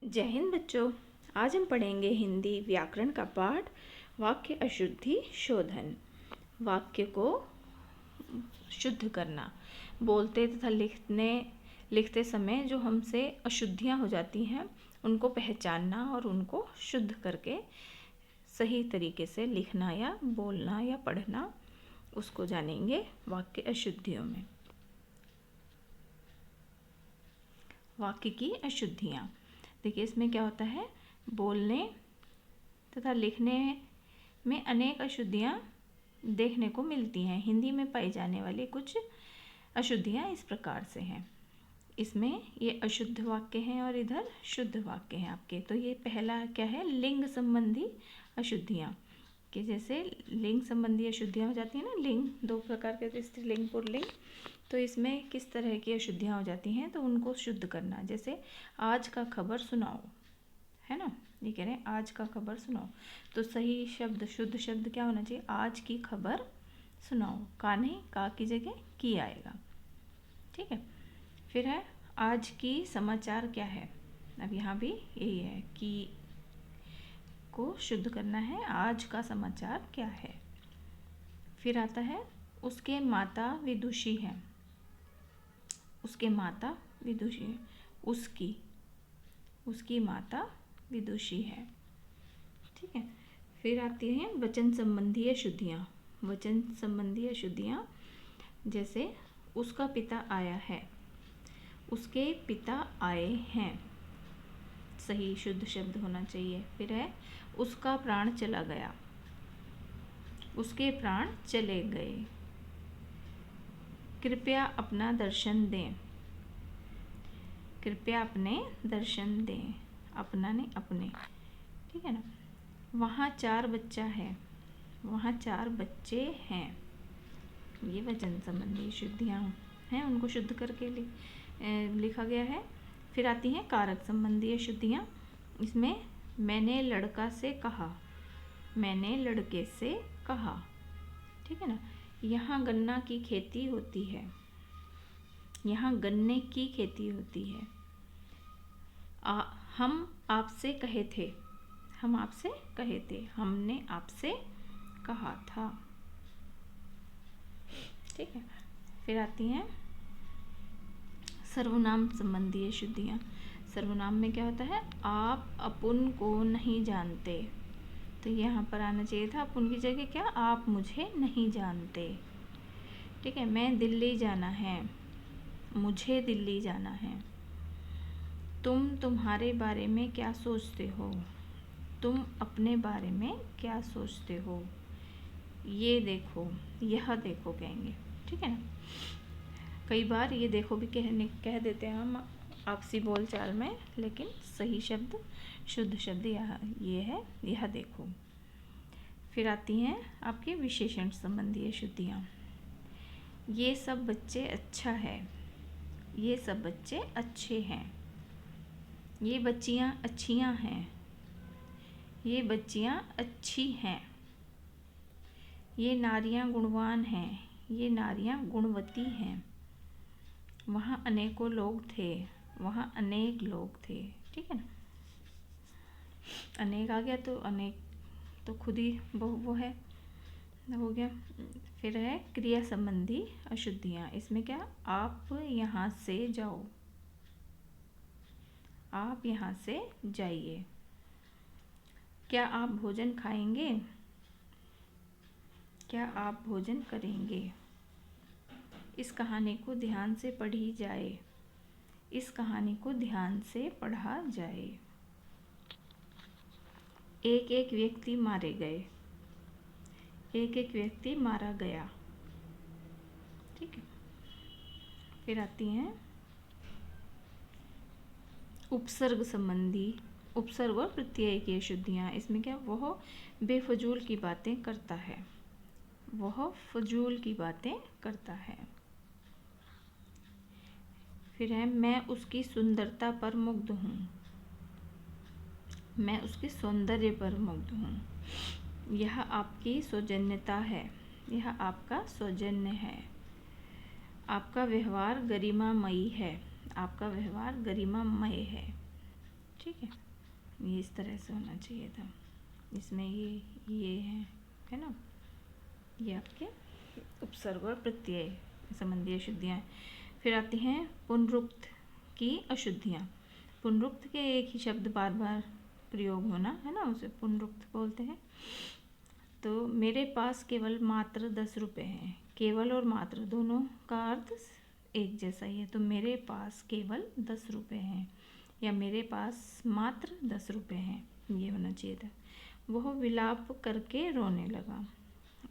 जय हिंद बच्चों। आज हम पढ़ेंगे हिंदी व्याकरण का पाठ वाक्य अशुद्धि शोधन। वाक्य को शुद्ध करना, बोलते तथा लिखते समय जो हमसे अशुद्धियाँ हो जाती हैं उनको पहचानना और उनको शुद्ध करके सही तरीके से लिखना या बोलना या पढ़ना, उसको जानेंगे वाक्य अशुद्धियों में। वाक्य की अशुद्धियाँ, देखिए इसमें क्या होता है, बोलने तथा लिखने में अनेक अशुद्धियाँ देखने को मिलती हैं। हिंदी में पाई जाने वाली कुछ अशुद्धियाँ इस प्रकार से हैं। इसमें ये अशुद्ध वाक्य हैं और इधर शुद्ध वाक्य हैं आपके। तो ये पहला क्या है, लिंग संबंधी अशुद्धियाँ, कि जैसे लिंग संबंधी अशुद्धियाँ हो जाती हैं ना, लिंग दो प्रकार के, स्त्रीलिंग पुल्लिंग। तो इसमें किस तरह की अशुद्धियाँ हो जाती हैं तो उनको शुद्ध करना। जैसे आज का खबर सुनाओ, है ना, ये कह रहे हैं आज का खबर सुनाओ। तो सही शब्द, शुद्ध शब्द क्या होना चाहिए, आज की खबर सुनाओ। का नहीं, का की जगह की आएगा, ठीक है। फिर है आज की समाचार क्या है। अब यहाँ भी यही है कि को शुद्ध करना है, आज का समाचार क्या है। फिर आता है उसके माता विदुषी है, उसके माता विदुषी है, उसकी माता विदुषी है, ठीक है। फिर आती हैं वचन संबंधी अशुद्धियाँ। वचन संबंधी अशुद्धियाँ जैसे उसका पिता आया है, उसके पिता आए हैं, सही शुद्ध शब्द होना चाहिए। फिर है उसका प्राण चला गया, उसके प्राण चले गए। कृपया अपना दर्शन दें, कृपया अपने दर्शन दें, अपना नहीं अपने, ठीक है ना। वहाँ 4 बच्चा है, वहाँ 4 बच्चे हैं। ये वचन संबंधी शुद्धियाँ हैं, उनको शुद्ध करके लिखा गया है। फिर आती हैं कारक संबंधी अशुद्धियाँ। इसमें मैंने लड़का से कहा, मैंने लड़के से कहा, ठीक है ना। यहाँ गन्ना की खेती होती है, यहाँ गन्ने की खेती होती है। हम आपसे कहे थे, हम आपसे कहे थे, हमने आपसे कहा था, ठीक है। फिर आती हैं सर्वनाम संबंधी अशुद्धियाँ। सर्वनाम में क्या होता है, आप अपुन को नहीं जानते। तो यहाँ पर आना चाहिए था अपुन की जगह क्या, आप मुझे नहीं जानते, ठीक है। मैं दिल्ली जाना है, मुझे दिल्ली जाना है। तुम तुम्हारे बारे में क्या सोचते हो, तुम अपने बारे में क्या सोचते हो। ये देखो, यह देखो कहेंगे, ठीक है ना। कई बार ये देखो भी कह देते हैं हम आपसी बोलचाल में, लेकिन सही शब्द, शुद्ध शब्द ये है, यह देखो। फिर आती हैं आपके विशेषण संबंधी अशुद्धियाँ। ये सब बच्चे अच्छा है, ये सब बच्चे अच्छे हैं। ये बच्चियाँ अच्छियाँ हैं, ये बच्चियाँ अच्छी हैं। ये नारियाँ गुणवान हैं, ये नारियाँ गुणवती हैं। वहाँ अनेकों लोग थे, वहाँ अनेक लोग थे, ठीक है ना। अनेक आ गया तो अनेक तो खुद ही वो है, हो गया। फिर है क्रिया संबंधी अशुद्धियाँ। इसमें क्या, आप यहाँ से जाओ, आप यहाँ से जाइए। क्या आप भोजन खाएंगे, क्या आप भोजन करेंगे। इस कहानी को ध्यान से पढ़ी जाए, इस कहानी को ध्यान से पढ़ा जाए। एक एक व्यक्ति मारे गए, एक एक व्यक्ति मारा गया, ठीक है। फिर आती हैं उपसर्ग संबंधी, उपसर्ग और प्रत्यय की अशुद्धियाँ। इसमें क्या, वह बेफजूल की बातें करता है, वह फजूल की बातें करता है। फिर है मैं उसकी सुंदरता पर मुग्ध हूँ, मैं उसके सौंदर्य पर मुग्ध हूँ। यह आपकी सौजन्यता है, यह आपका सौजन्य है। आपका व्यवहार गरिमामयी है, आपका व्यवहार गरिमामय है, ठीक है, ये इस तरह से होना चाहिए था। इसमें ये है ना, ये आपके उपसर्ग और प्रत्यय संबंधी अशुद्धियाँ हैं। फिर आती हैं पुनरुक्त की अशुद्धियाँ। पुनरुक्त के एक ही शब्द बार बार प्रयोग होना, है ना, उसे पुनरुक्त बोलते हैं। तो मेरे पास केवल मात्र 10 रुपये हैं। केवल और मात्र दोनों का अर्थ एक जैसा ही है। तो मेरे पास केवल 10 रुपये हैं या मेरे पास मात्र 10 रुपये हैं, ये होना चाहिए था। वह विलाप करके रोने लगा।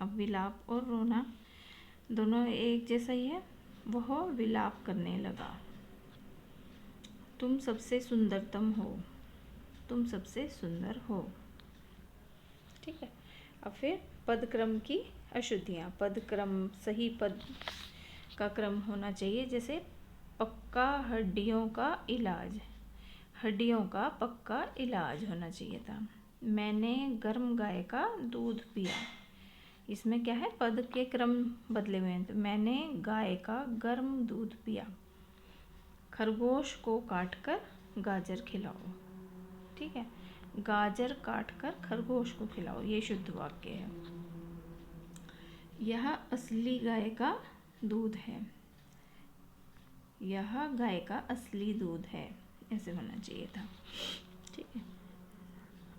अब विलाप और रोना दोनों एक जैसा ही है। वह विलाप करने लगा। तुम सबसे सुंदरतम हो, तुम सबसे सुंदर हो। ठीक है। अब फिर पद क्रम की अशुद्धियाँ। पद क्रम, सही पद का क्रम होना चाहिए। जैसे पक्का हड्डियों का इलाज, हड्डियों का पक्का इलाज होना चाहिए था। मैंने गर्म गाय का दूध पिया। इसमें क्या है, पद के क्रम बदले हुए हैं। तो मैंने गाय का गर्म दूध पिया। खरगोश को काटकर गाजर खिलाओ। ठीक है, गाजर काटकर खरगोश को खिलाओ, ये शुद्ध वाक्य है। यह असली गाय का दूध है। यह गाय का असली दूध है, ऐसे होना चाहिए था। ठीक है।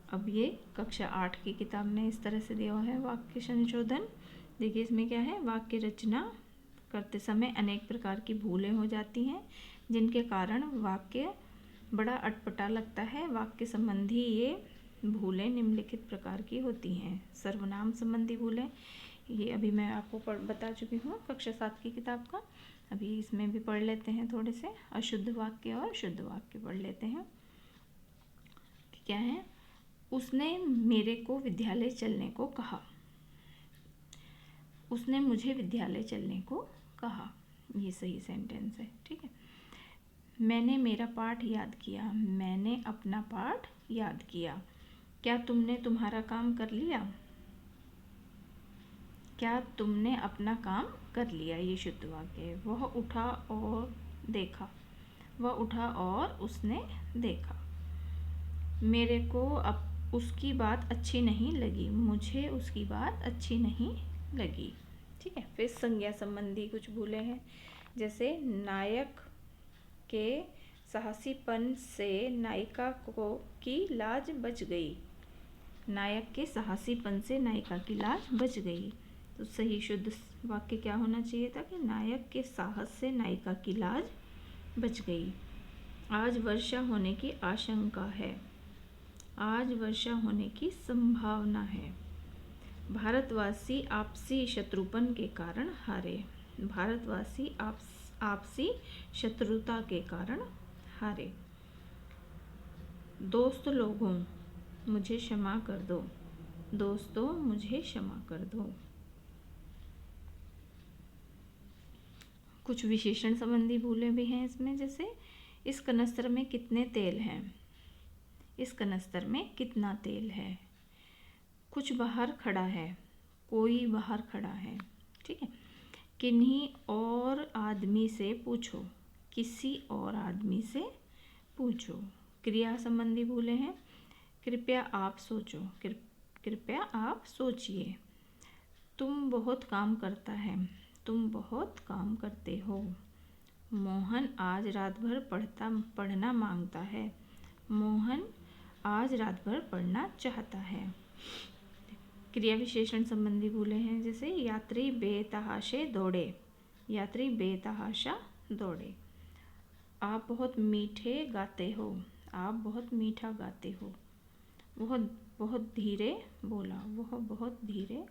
अब ये कक्षा 8 की किताब में इस तरह से दिया हुआ है वाक्य संशोधन। देखिए इसमें क्या है, वाक्य रचना करते समय अनेक प्रकार की भूलें हो जाती हैं, जिनके कारण वाक्य बड़ा अटपटा लगता है। वाक्य संबंधी ये भूलें निम्नलिखित प्रकार की होती हैं। सर्वनाम संबंधी भूलें, ये अभी मैं आपको बता चुकी हूँ कक्षा 7 की किताब का। अभी इसमें भी पढ़ लेते हैं थोड़े से। अशुद्ध वाक्य और शुद्ध वाक्य पढ़ लेते हैं। क्या है, उसने मेरे को विद्यालय चलने को कहा। उसने मुझे विद्यालय चलने को कहा, ये सही सेंटेंस है। ठीक है। मैंने मेरा पाठ याद किया। मैंने अपना पाठ याद किया। क्या तुमने तुम्हारा काम कर लिया। क्या तुमने अपना काम कर लिया, ये शुद्ध वाक्य है। वह उठा और देखा। वह उठा और उसने देखा। मेरे को अब उसकी बात अच्छी नहीं लगी। मुझे उसकी बात अच्छी नहीं लगी। ठीक है। फिर संज्ञा संबंधी कुछ भूलें हैं। जैसे नायक के साहसीपन से नायिका की लाज बच गई। नायक के साहसीपन से नायिका की लाज बच गई। तो सही शुद्ध वाक्य क्या होना चाहिए था कि नायक के साहस से नायिका की लाज बच गई। आज वर्षा होने की आशंका है। आज वर्षा होने की संभावना है। भारतवासी आपसी शत्रुपन के कारण हारे। भारतवासी आपसी शत्रुता के कारण हारे। दोस्त लोगों, मुझे क्षमा कर दो। दोस्तों, मुझे क्षमा कर दो। कुछ विशेषण संबंधी भूलें भी हैं इसमें। जैसे इस कनस्तर में कितने तेल हैं। इस कनस्तर में कितना तेल है। कुछ बाहर खड़ा है। कोई बाहर खड़ा है। ठीक है। किन्हीं और आदमी से पूछो। किसी और आदमी से पूछो। क्रिया संबंधी भूलें हैं। कृपया आप सोचो। कृपया आप सोचिए। तुम बहुत काम करता है। तुम बहुत काम करते हो। मोहन आज रात भर पढ़ना मांगता है। मोहन आज रात भर पढ़ना चाहता है। क्रिया विशेषण संबंधी भूलें हैं। जैसे यात्री बेतहाशे दौड़े। यात्री बेतहाशा दौड़े। आप बहुत मीठे गाते हो। आप बहुत मीठा गाते हो। वह बहुत धीरे बोला। वह बहुत धीरे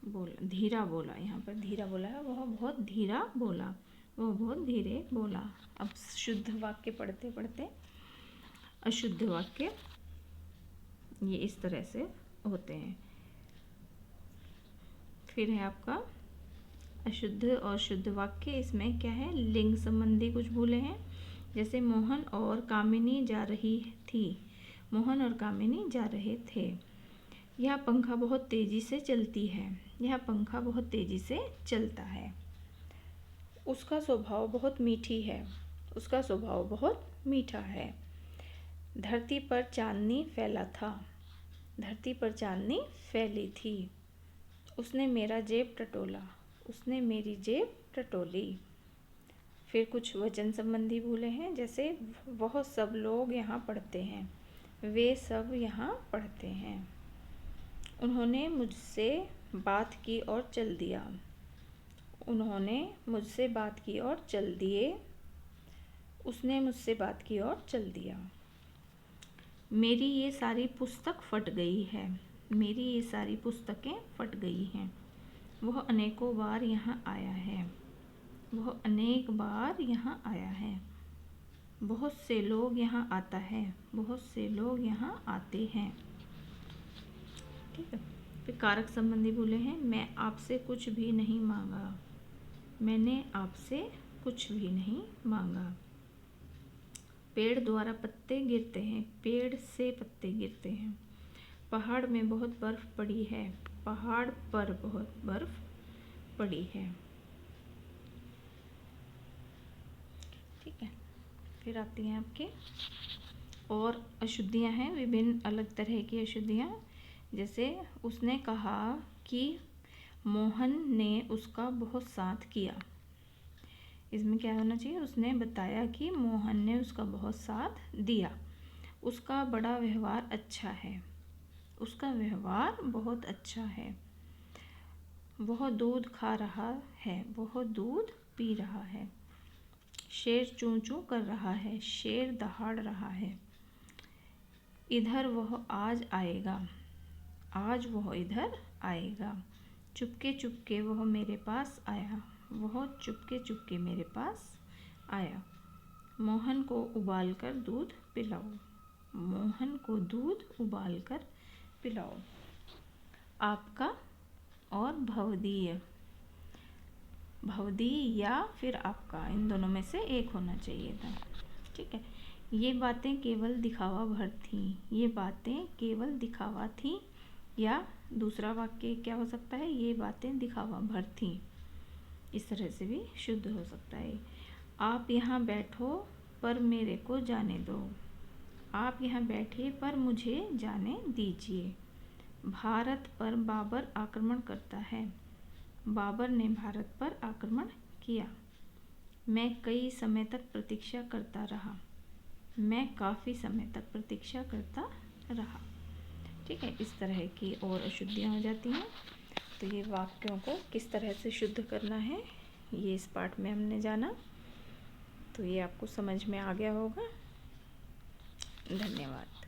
बोला, धीरा बोला। यहाँ पर धीरा बोला है। वह बहुत धीरा बोला। वह बहुत धीरे बोला। अब शुद्ध वाक्य पढ़ते पढ़ते अशुद्ध वाक्य ये इस तरह से होते हैं। फिर है आपका अशुद्ध और शुद्ध वाक्य। इसमें क्या है, लिंग संबंधी कुछ भूलें हैं। जैसे मोहन और कामिनी जा रही थी। मोहन और कामिनी जा रहे थे। यह पंखा बहुत तेज़ी से चलती है। यह पंखा बहुत तेज़ी से चलता है। उसका स्वभाव बहुत मीठी है। उसका स्वभाव बहुत मीठा है। धरती पर चांदनी फैला था। धरती पर चांदनी फैली थी। उसने मेरा जेब टटोला। उसने मेरी जेब टटोली। फिर कुछ वचन संबंधी भूले हैं, जैसे वह सब लोग यहाँ पढ़ते हैं। वे सब यहाँ पढ़ते हैं। उन्होंने मुझसे बात की और चल दिया। उन्होंने मुझसे बात की और चल दिए। उसने मुझसे बात की और चल दिया। मेरी ये सारी पुस्तक फट गई है। मेरी ये सारी पुस्तकें फट गई हैं। वह अनेकों बार यहाँ आया है। वह अनेक बार यहाँ आया है। बहुत से लोग यहाँ आता है। बहुत से लोग यहाँ आते हैं। ठीक है। फिर कारक संबंधी बोले हैं, मैं आपसे कुछ भी नहीं मांगा। मैंने आपसे कुछ भी नहीं मांगा। पेड़ द्वारा पत्ते गिरते हैं। पेड़ से पत्ते गिरते हैं। पहाड़ में बहुत बर्फ पड़ी है। पहाड़ पर बहुत बर्फ पड़ी है। ठीक है। फिर आती हैं आपके और अशुद्धियाँ हैं, विभिन्न अलग तरह की अशुद्धियाँ। जैसे उसने कहा कि मोहन ने उसका बहुत साथ किया। इसमें क्या होना चाहिए? उसने बताया कि मोहन ने उसका बहुत साथ दिया। उसका बड़ा व्यवहार अच्छा है। उसका व्यवहार बहुत अच्छा है। वह दूध खा रहा है। वह दूध पी रहा है। शेर चूं चूं कर रहा है। शेर दहाड़ रहा है। इधर वह आज आएगा। आज वह इधर आएगा। चुपके चुपके वह मेरे पास आया। वह चुपके चुपके मेरे पास आया। मोहन को उबालकर दूध पिलाओ। मोहन को दूध उबालकर पिलाओ। आपका और भवदीय। भवदीय या फिर आपका, इन दोनों में से एक होना चाहिए था। ठीक है। ये बातें केवल दिखावा भर थीं। ये बातें केवल दिखावा थीं, या दूसरा वाक्य क्या हो सकता है? ये बातें दिखावा भर थीं। इस तरह से भी शुद्ध हो सकता है। आप यहाँ बैठो पर मेरे को जाने दो। आप यहाँ बैठे पर मुझे जाने दीजिए। भारत पर बाबर आक्रमण करता है। बाबर ने भारत पर आक्रमण किया। मैं कई समय तक प्रतीक्षा करता रहा। मैं काफ़ी समय तक प्रतीक्षा करता रहा। ठीक है। इस तरह की और अशुद्धियाँ हो जाती हैं। तो ये वाक्यों को किस तरह से शुद्ध करना है, ये इस पाठ में हमने जाना। तो ये आपको समझ में आ गया होगा। धन्यवाद।